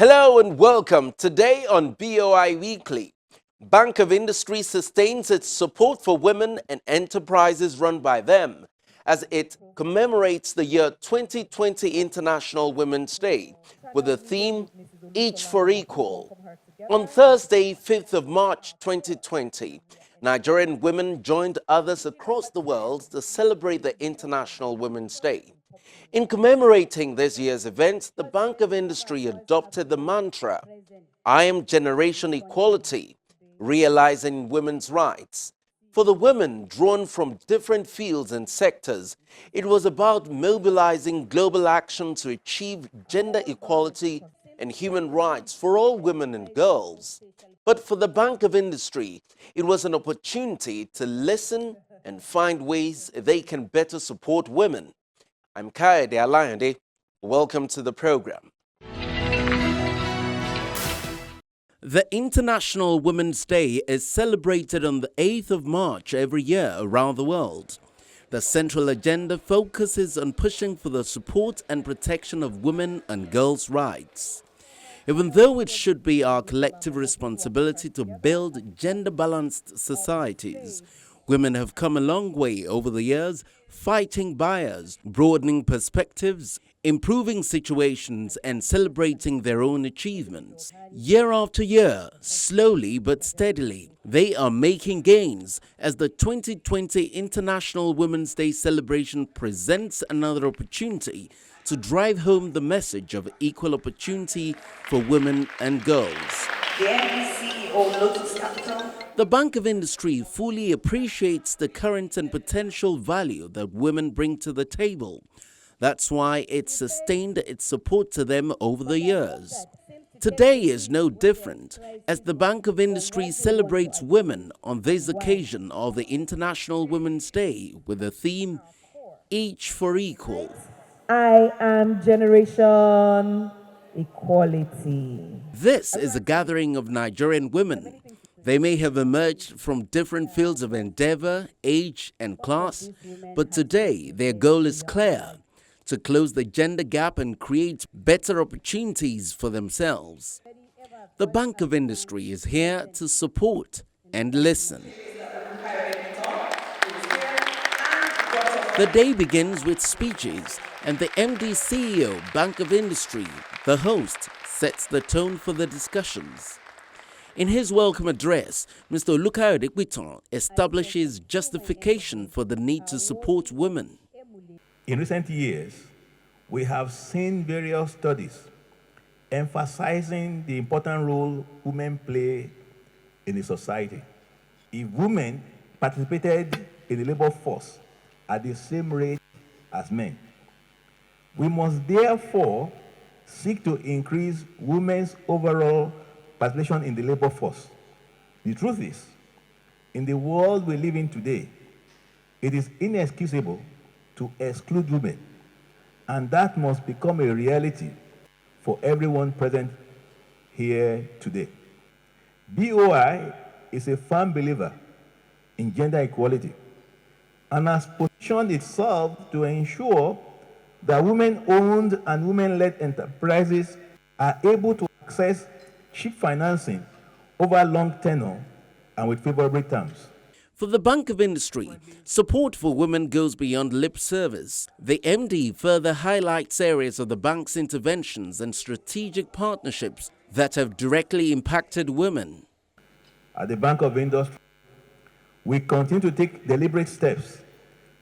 Hello and welcome. Today on BOI Weekly, Bank of Industry sustains its support for women and enterprises run by them as it commemorates the year 2020 International Women's Day with the theme Each for Equal. On Thursday, 5th of March 2020, Nigerian women joined others across the world to celebrate the International Women's Day. In commemorating this year's event, the Bank of Industry adopted the mantra, I am Generation Equality, realizing women's rights. For the women drawn from different fields and sectors, it was about mobilizing global action to achieve gender equality and human rights for all women and girls. But for the Bank of Industry, it was an opportunity to listen and find ways they can better support women. I'm Kayode Alayande. Welcome to the program. The International Women's Day is celebrated on the 8th of March every year around the world. The central agenda focuses on pushing for the support and protection of women and girls' rights. Even though it should be our collective responsibility to build gender-balanced societies, women have come a long way over the years, fighting bias, broadening perspectives, improving situations, and celebrating their own achievements. Year after year, slowly but steadily, they are making gains as the 2020 International Women's Day celebration presents another opportunity to drive home the message of equal opportunity for women and girls. The MD CEO Lotus Capital. The Bank of Industry fully appreciates the current and potential value that women bring to the table. That's why it sustained its support to them over the years. Today is no different, as the Bank of Industry celebrates women on this occasion of the International Women's Day with the theme, Each for Equal. I am Generation Equality. This is a gathering of Nigerian women. They may have emerged from different fields of endeavor, age, and class, but today their goal is clear: to close the gender gap and create better opportunities for themselves. The Bank of Industry is here to support and listen. The day begins with speeches, and the MD CEO, Bank of Industry, the host, sets the tone for the discussions. In his welcome address, Mr. Olukayode establishes justification for the need to support women. In recent years, we have seen various studies emphasizing the important role women play in a society. If women participated in the labor force at the same rate as men, we must therefore seek to increase women's overall participation in the labor force. The truth is, in the world we live in today, it is inexcusable to exclude women, and that must become a reality for everyone present here today. BOI is a firm believer in gender equality and has positioned itself to ensure that women-owned and women-led enterprises are able to access cheap financing over long tenure and with favorable terms. For the Bank of Industry, support for women goes beyond lip service. The MD further highlights areas of the bank's interventions and strategic partnerships that have directly impacted women. At the Bank of Industry, we continue to take deliberate steps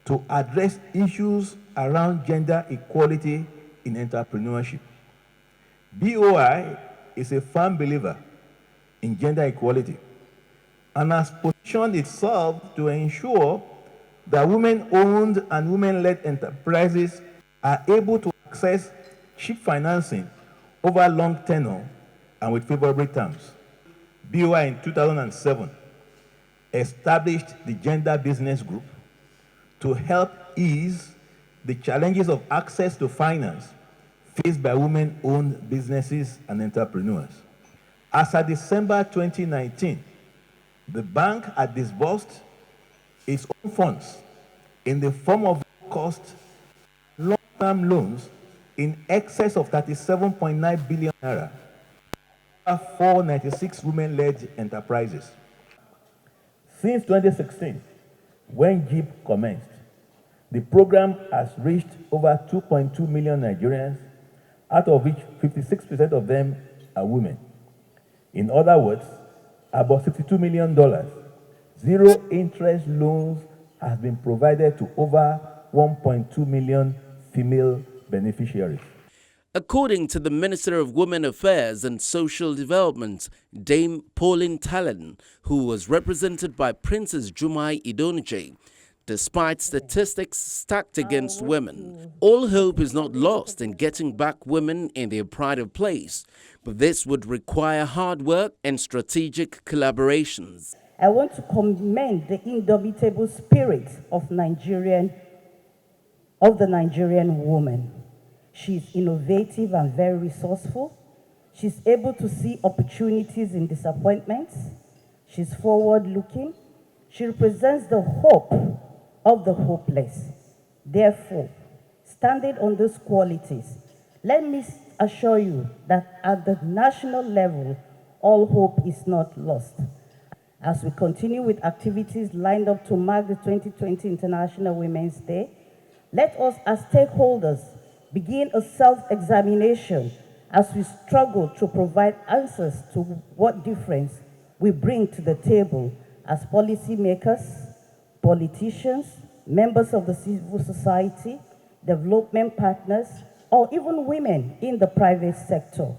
to address issues around gender equality in entrepreneurship. BOI is a firm believer in gender equality and has positioned itself to ensure that women-owned and women-led enterprises are able to access cheap financing over long tenure and with favorable terms. BOI in 2007 established the Gender Business Group to help ease the challenges of access to finance faced by women-owned businesses and entrepreneurs. As of December 2019, the bank had disbursed its own funds in the form of cost long-term loans in excess of 37.9 billion naira 496 women-led enterprises. Since 2016, when GIP commenced, the program has reached over 2.2 million Nigerians, out of which 56% of them are women. In other words, about $62 million, zero-interest loans have been provided to over 1.2 million female beneficiaries. According to the Minister of Women Affairs and Social Development, Dame Pauline Talon, who was represented by Princess Jumai Idonije, despite statistics stacked against women, all hope is not lost in getting back women in their pride of place, but this would require hard work and strategic collaborations. I want to commend the indomitable spirit of the Nigerian woman. She's innovative and very resourceful. She's able to see opportunities in disappointments. She's forward-looking. She represents the hope of the hopeless. Therefore, standing on those qualities, let me assure you that at the national level, all hope is not lost. As we continue with activities lined up to mark the 2020 International Women's Day, let us as stakeholders begin a self-examination as we struggle to provide answers to what difference we bring to the table as policymakers, politicians, members of the civil society, development partners, or even women in the private sector.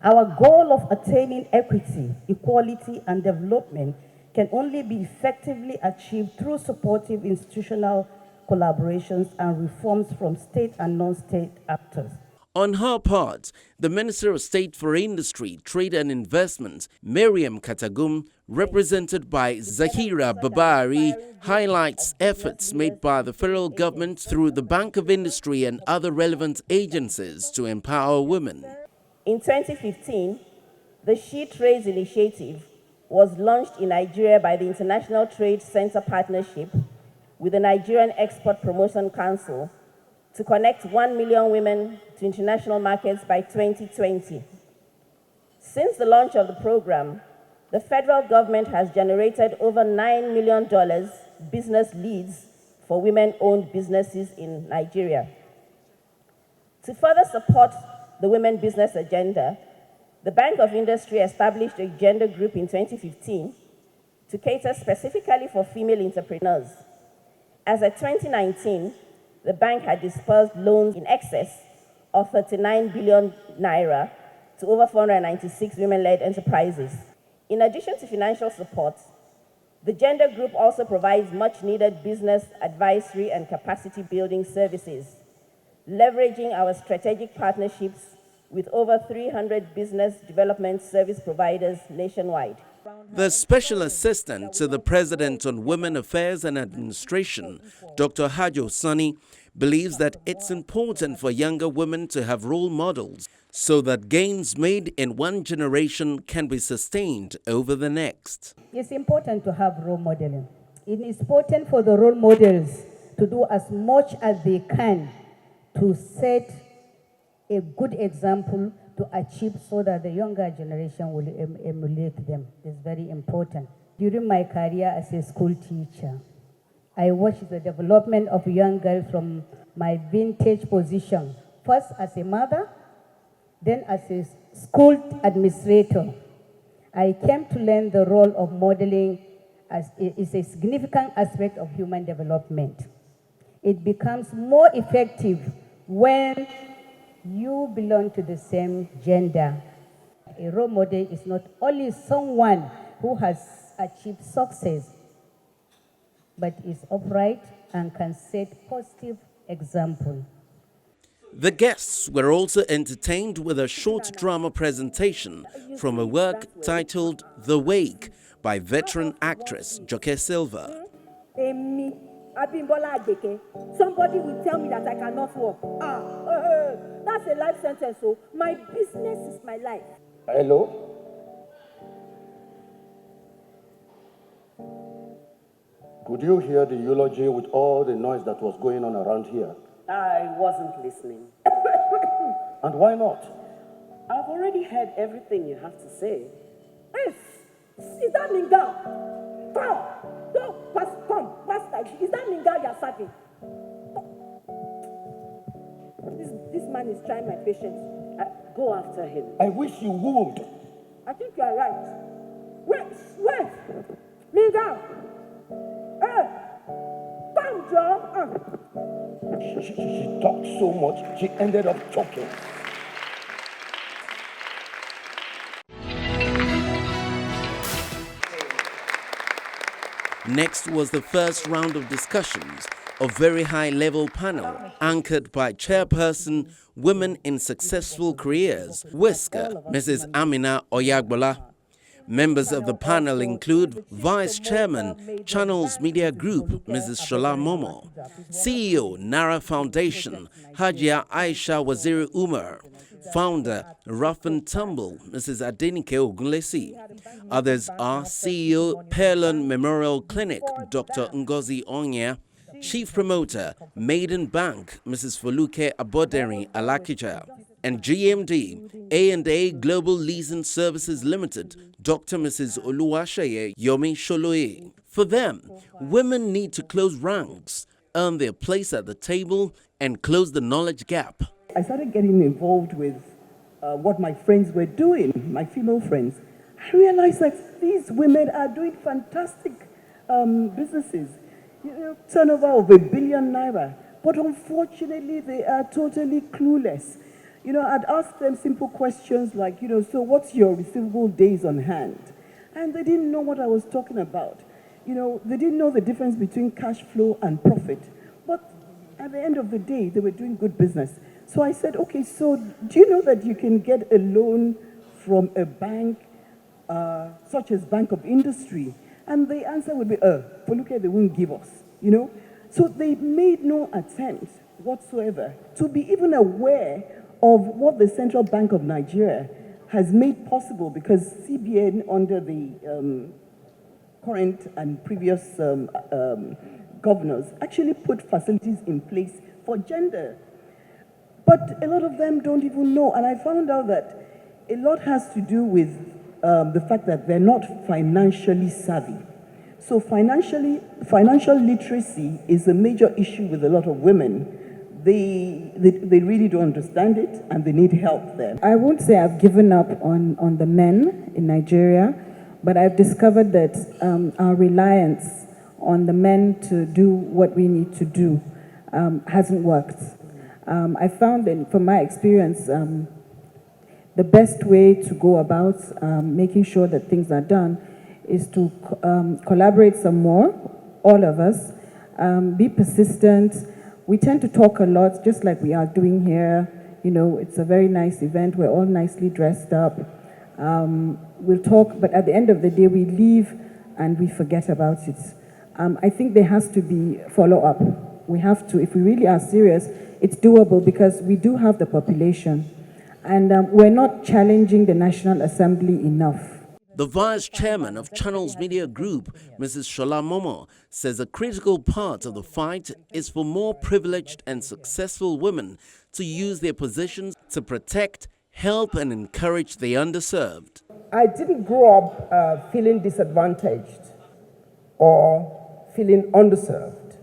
Our goal of attaining equity, equality, and development can only be effectively achieved through supportive institutional collaborations and reforms from state and non-state actors. On her part, the Minister of State for Industry, Trade and Investment, Miriam Katagum, represented by Zahira Babari, highlights efforts made by the federal government through the Bank of Industry and other relevant agencies to empower women. In 2015, the She Trades Initiative was launched in Nigeria by the International Trade Center Partnership with the Nigerian Export Promotion Council to connect 1 million women to international markets by 2020. Since the launch of the program, the federal government has generated over $9 million business leads for women-owned businesses in Nigeria. To further support the women business agenda, the Bank of Industry established a gender group in 2015 to cater specifically for female entrepreneurs. As of 2019, the bank had disbursed loans in excess of 39 billion naira to over 496 women-led enterprises. In addition to financial support, the gender group also provides much-needed business advisory and capacity-building services, leveraging our strategic partnerships with over 300 business development service providers nationwide. The Special Assistant to the President on Women Affairs and Administration, Dr. Hajo Sani, believes that it's important for younger women to have role models so that gains made in one generation can be sustained over the next. It's important to have role modeling. It is important for the role models to do as much as they can to set a good example to achieve so that the younger generation will emulate them. It's very important. During my career as a school teacher, I watched the development of young girls from my vintage position, first as a mother, then as a school administrator. I came to learn the role of modeling as is a significant aspect of human development. It becomes more effective when you belong to the same gender. A role model is not only someone who has achieved success, but is upright and can set positive example. The guests were also entertained with a short drama presentation from a work titled The Wake by veteran actress Joke Silva. Somebody will tell me that I cannot walk. That's a life sentence. So my business is my life. Hello? Could you hear the eulogy with all the noise that was going on around here? I wasn't listening. And why not? I've already heard everything you have to say. Yes. Is that Minga? Come. Don't pass, come, pass like this. Is that Minga you're serving? This man is trying my patience. Go after him. I wish you would. I think you are right. Wait. Minga. Hey. Come, Joe. She talked so much, she ended up choking. Next was the first round of discussions, a very high-level panel anchored by chairperson, Women in Successful Careers, Whisker, Mrs. Amina Oyagbola. Members of the panel include Vice Chairman, Channels Media Group, Mrs. Shola Momo, CEO, Nara Foundation, Hajia Aisha Waziri Umar, Founder, Rough and Tumble, Mrs. Adenike Ogunlesi. Others are CEO, Pearland Memorial Clinic, Dr. Ngozi Onya, Chief Promoter, Maiden Bank, Mrs. Foluke Aboderi Alakija, and GMD, A&A Global Leasing Services Limited, Dr. Mrs. Oluwaseye Yomi Sholoe. For them, women need to close ranks, earn their place at the table, and close the knowledge gap. I started getting involved with what my friends were doing, my female friends. I realized that these women are doing fantastic businesses. You know, turnover of ₦1 billion. But unfortunately, they are totally clueless. You know, I'd ask them simple questions like, so what's your receivable days on hand? And they didn't know what I was talking about. You know, they didn't know the difference between cash flow and profit. But at the end of the day, they were doing good business. So I said, okay, so do you know that you can get a loan from a bank such as Bank of Industry? And the answer would be, look at they won't give us, So they made no attempt whatsoever to be even aware of what the Central Bank of Nigeria has made possible, because CBN, under the current and previous governors, actually put facilities in place for gender. But a lot of them don't even know. And I found out that a lot has to do with the fact that they're not financially savvy. So financial literacy is a major issue with a lot of women. They really don't understand it, and they need help there. I won't say I've given up on the men in Nigeria, but I've discovered that our reliance on the men to do what we need to do hasn't worked. I found that from my experience, the best way to go about making sure that things are done is to collaborate some more, all of us, be persistent. We tend to talk a lot, just like we are doing here. It's a very nice event. We're all nicely dressed up. We'll talk, but at the end of the day, we leave and we forget about it. I think there has to be follow-up. We have to, if we really are serious, it's doable because we do have the population. And we're not challenging the National Assembly enough. The Vice Chairman of Channels Media Group, Mrs. Shola Momo, says a critical part of the fight is for more privileged and successful women to use their positions to protect, help and encourage the underserved. I didn't grow up feeling disadvantaged or feeling underserved,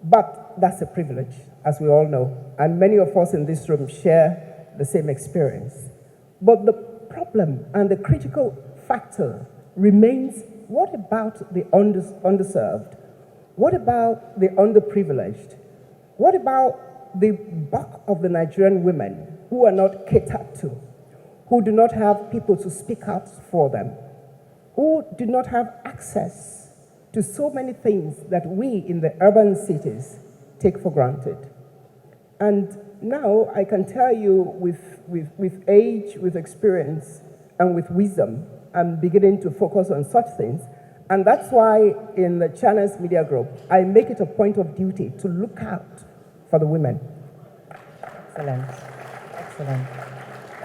but that's a privilege, as we all know, and many of us in this room share the same experience. But the problem and the critical factor remains, what about the underserved? What about the underprivileged? What about the bulk of the Nigerian women who are not catered to, who do not have people to speak out for them, who do not have access to so many things that we in the urban cities take for granted? And now I can tell you with age, with experience, and with wisdom, I'm beginning to focus on such things. And that's why in the Channels Media Group, I make it a point of duty to look out for the women. Excellent. Excellent.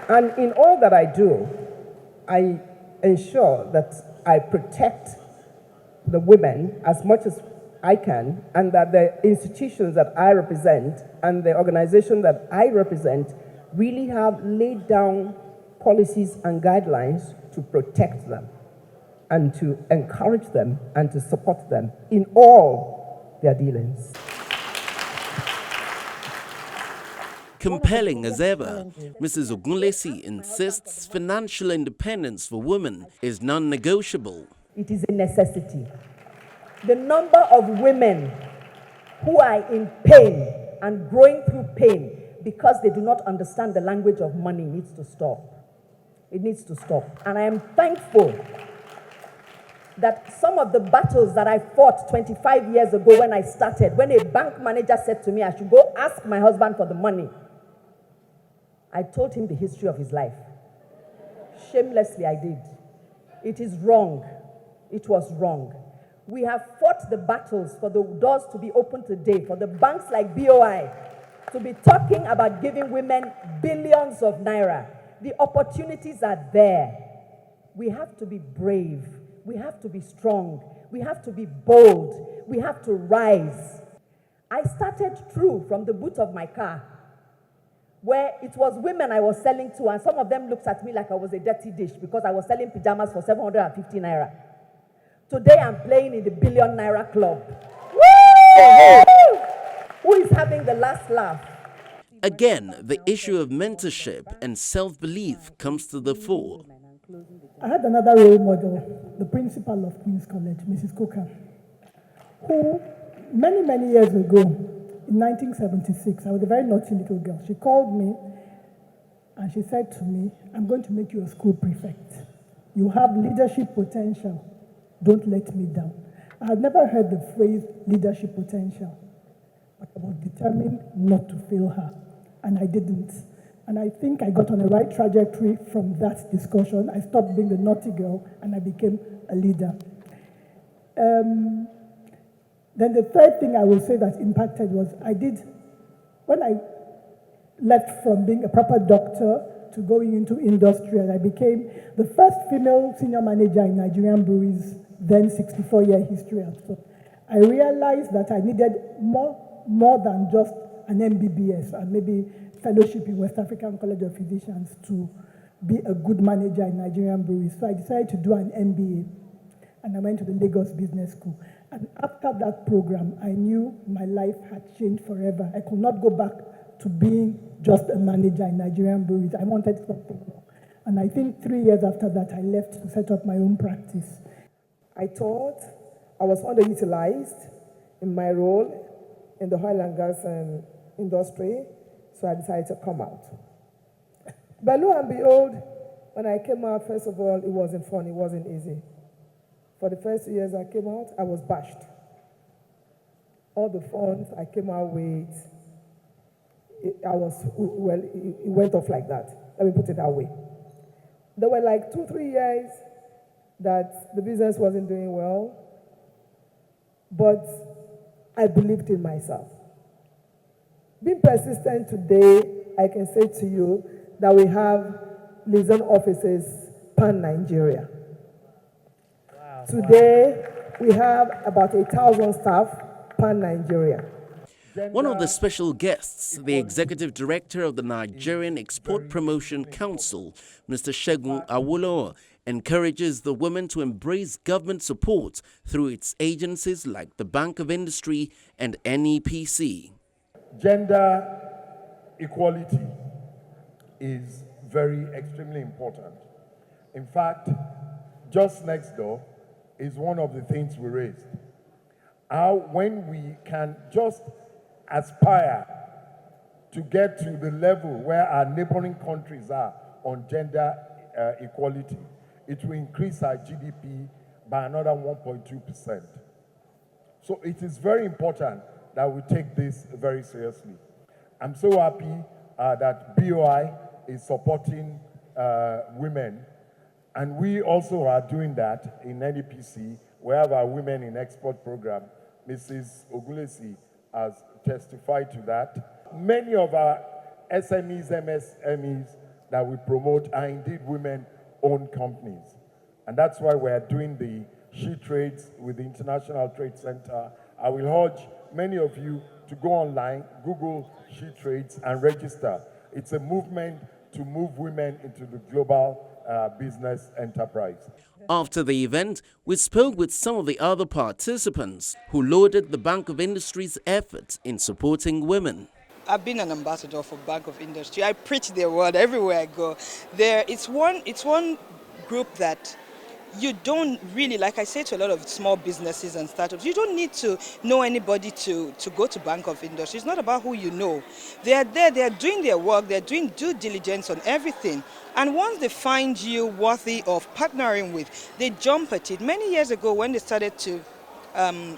And in all that I do, I ensure that I protect the women as much as I can, and that the institutions that I represent and the organization that I represent really have laid down policies and guidelines to protect them and to encourage them and to support them in all their dealings. Compelling as ever, Mrs. Ogunlesi insists financial independence for women is non-negotiable. It is a necessity. The number of women who are in pain and growing through pain because they do not understand the language of money needs to stop. It needs to stop. And I am thankful that some of the battles that I fought 25 years ago when I started, when a bank manager said to me, I should go ask my husband for the money, I told him the history of his life. Shamelessly, I did. It is wrong. It was wrong. We have fought the battles for the doors to be open today, for the banks like BOI to be talking about giving women billions of naira. The opportunities are there. We have to be brave. We have to be strong. We have to be bold. We have to rise. I started through from the boot of my car, where it was women I was selling to, and some of them looked at me like I was a dirty dish because I was selling pajamas for 750 naira. Today I'm playing in the billion naira club. Woo! Who is having the last laugh? Again, the issue of mentorship and self-belief comes to the fore. I had another role model, the principal of Queen's College, Mrs. Coker, who many, many years ago, in 1976, I was a very naughty little girl. She called me and she said to me, I'm going to make you a school prefect. You have leadership potential. Don't let me down. I had never heard the phrase leadership potential, but I was determined not to fail her, and I didn't. And I think I got on the right trajectory from that discussion. I stopped being the naughty girl and I became a leader. Then the third thing I will say that impacted was when I left from being a proper doctor to going into industry, and I became the first female senior manager in Nigerian breweries, then 64-year history. So I realized that I needed more than just an MBBS and maybe fellowship in West African College of Physicians to be a good manager in Nigerian breweries. So I decided to do an MBA, and I went to the Lagos Business School. And after that program, I knew my life had changed forever. I could not go back to being just a manager in Nigerian breweries. I wanted something more. And I think 3 years after that, I left to set up my own practice. I thought I was underutilized in my role in the oil and gas industry, so I decided to come out. But lo and behold, when I came out, first of all, it wasn't fun, it wasn't easy. For the first 2 years I came out, I was bashed. All the funds I came out with, it went off like that. Let me put it that way. There were like 2-3 years that the business wasn't doing well, but I believed in myself. Being persistent today, I can say to you that we have liaison offices pan-Nigeria. Wow. Today, we have about 1,000 staff pan-Nigeria. One of the special guests, the Executive Director of the Nigerian Export Promotion Council, Mr. Segun Awolowo, encourages the women to embrace government support through its agencies like the Bank of Industry and NEPC. Gender equality is extremely important. In fact, just next door is one of the things we raised. When we can just aspire to get to the level where our neighboring countries are on gender equality, it will increase our GDP by another 1.2%. So it is very important that we take this very seriously. I'm so happy that BOI is supporting women, and we also are doing that in NEPC. We have our Women in Export program. Mrs. Ogunlesi has testified to that. Many of our SMEs, MSMEs that we promote are indeed women-owned companies. And that's why we're doing the She Trades with the International Trade Center. I will urge many of you to go online, Google She Trades, and register. It's a movement to move women into the global business enterprise. After the event, we spoke with some of the other participants who lauded the Bank of Industry's efforts in supporting women. I've been an ambassador for Bank of Industry. I preach their word everywhere I go. It's one group that you don't really, like I say to a lot of small businesses and startups, you don't need to know anybody to go to Bank of Industry. It's not about who you know. They are there, they are doing their work, they're doing due diligence on everything. And once they find you worthy of partnering with, they jump at it. Many years ago when they started to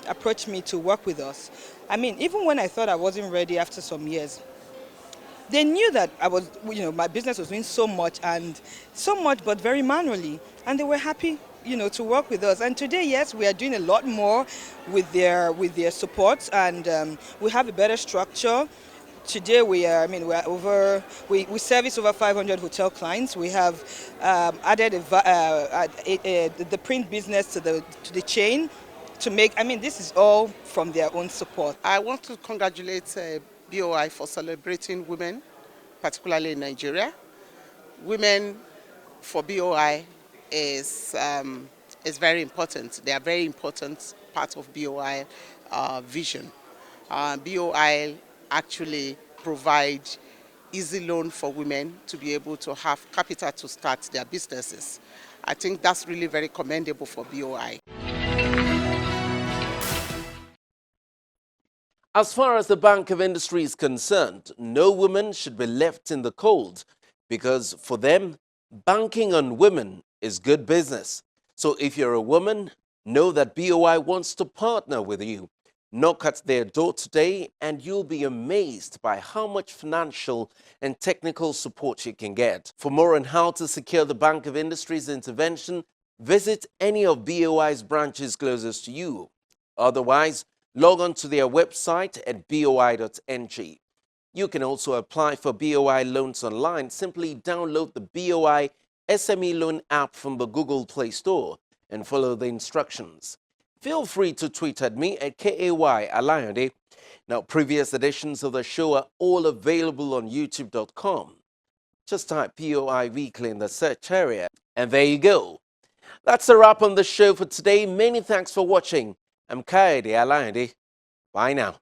approach me to work with us, I mean, even when I thought I wasn't ready after some years, they knew that I was, my business was doing so much but very manually, and they were happy, to work with us. And today, yes, we are doing a lot more with their support, and we have a better structure. Today we service over 500 hotel clients. We have added the print business to the chain to make. This is all from their own support. I want to congratulate BOI for celebrating women, particularly in Nigeria. Women for BOI is very important. They are very important part of BOI vision. BOI actually provide easy loan for women to be able to have capital to start their businesses. I think that's really very commendable for BOI. As far as the Bank of Industry is concerned, no woman should be left in the cold because for them, banking on women is good business. So if you're a woman, know that BOI wants to partner with you. Knock at their door today and you'll be amazed by how much financial and technical support you can get. For more on how to secure the Bank of Industry's intervention, visit any of BOI's branches closest to you. Otherwise, log on to their website at boi.ng. You can also apply for BOI loans online. Simply download the BOI SME Loan app from the Google Play Store and follow the instructions. Feel free to tweet at me at KAY Alayande. Now, previous editions of the show are all available on youtube.com. Just type BOI Weekly in the search area, and there you go. That's a wrap on the show for today. Many thanks for watching. I'm Kayode Alayande. Bye now.